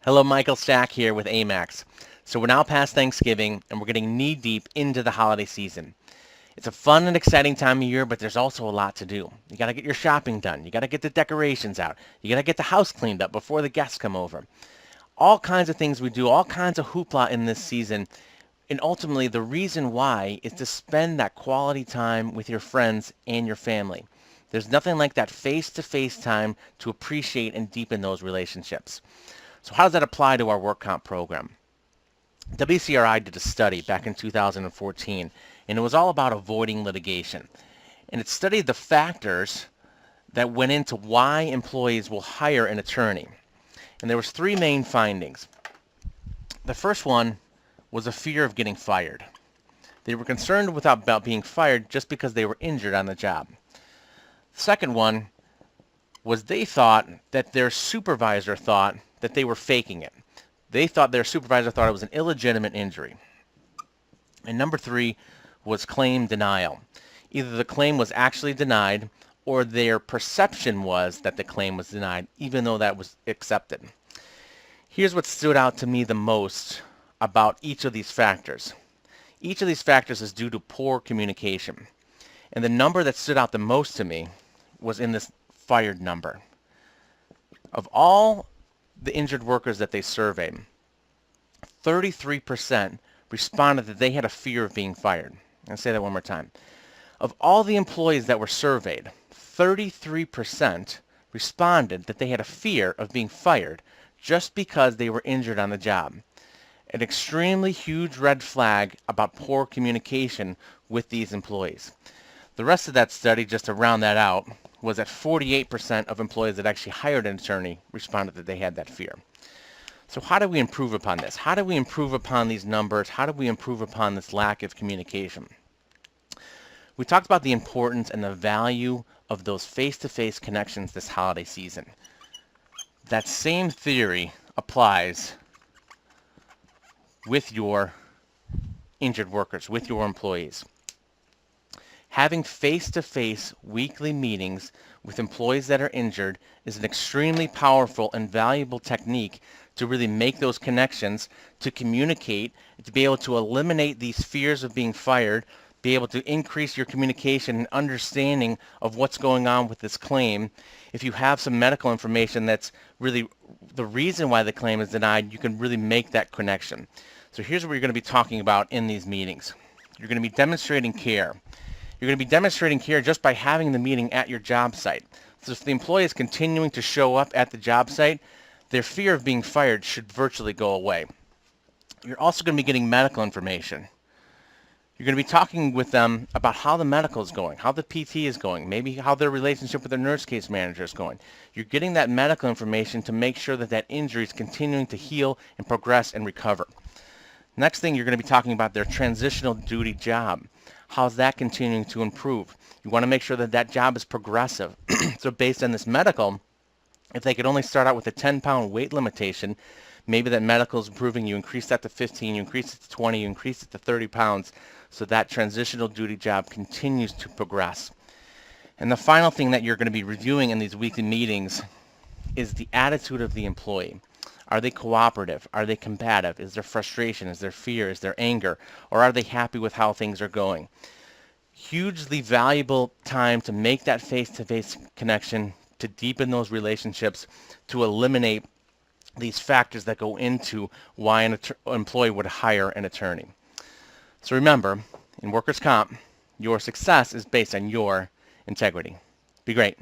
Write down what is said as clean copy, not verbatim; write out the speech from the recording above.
Hello, Michael Stack here with Amax. So we're now past Thanksgiving and we're getting knee-deep into the holiday season. It's a fun and exciting time of year, but there's also a lot to do. You got to get your shopping done. You got to get the decorations out. You got to get the house cleaned up before the guests come over. All kinds of things we do, all kinds of hoopla in this season. And ultimately, the reason why is to spend that quality time with your friends and your family. There's nothing like that face-to-face time to appreciate and deepen those relationships. So how does that apply to our work comp program? WCRI did a study back in 2014, and it was all about avoiding litigation. And it studied the factors that went into why employees will hire an attorney. And there was three main findings. The first one was a fear of getting fired. They were concerned about being fired just because they were injured on the job. The second one was they thought that their supervisor thought that they were faking it. They thought their supervisor thought it was an illegitimate injury. And number three was claim denial. Either the claim was actually denied or their perception was that the claim was denied, even though that was accepted. Here's what stood out to me the most about each of these factors. Each of these factors is due to poor communication. And the number that stood out the most to me was in this fired number. Of all the injured workers that they surveyed, 33% responded that they had a fear of being fired. I'll say that one more time. Of all the employees that were surveyed, 33% responded that they had a fear of being fired just because they were injured on the job. An extremely huge red flag about poor communication with these employees. The rest of that study, just to round that out, was that 48% of employees that actually hired an attorney responded that they had that fear. So how do we improve upon this? How do we improve upon these numbers? How do we improve upon this lack of communication? We talked about the importance and the value of those face-to-face connections this holiday season. That same theory applies with your injured workers, with your employees. Having face-to-face weekly meetings with employees that are injured is an extremely powerful and valuable technique to really make those connections, to communicate, to be able to eliminate these fears of being fired, be able to increase your communication and understanding of what's going on with this claim. If you have some medical information that's really the reason why the claim is denied, you can really make that connection. So here's what you're going to be talking about in these meetings. You're going to be demonstrating care. You're going to be demonstrating care just by having the meeting at your job site. So if the employee is continuing to show up at the job site, their fear of being fired should virtually go away. You're also going to be getting medical information. You're going to be talking with them about how the medical is going, how the PT is going, maybe how their relationship with their nurse case manager is going. You're getting that medical information to make sure that that injury is continuing to heal and progress and recover. Next thing, you're going to be talking about their transitional duty job. How's that continuing to improve? You want to make sure that that job is progressive. So based on this medical, if they could only start out with a 10-pound weight limitation, maybe that medical is improving, you increase that to 15, you increase it to 20, you increase it to 30 pounds, so that transitional duty job continues to progress. And the final thing that you're going to be reviewing in these weekly meetings is the attitude of the employee. Are they cooperative? Are they combative? Is there frustration? Is there fear? Is there anger? Or are they happy with how things are going? Hugely valuable time to make that face-to-face connection, to deepen those relationships, to eliminate these factors that go into why an employee would hire an attorney. So remember, in workers' comp, your success is based on your integrity. Be great.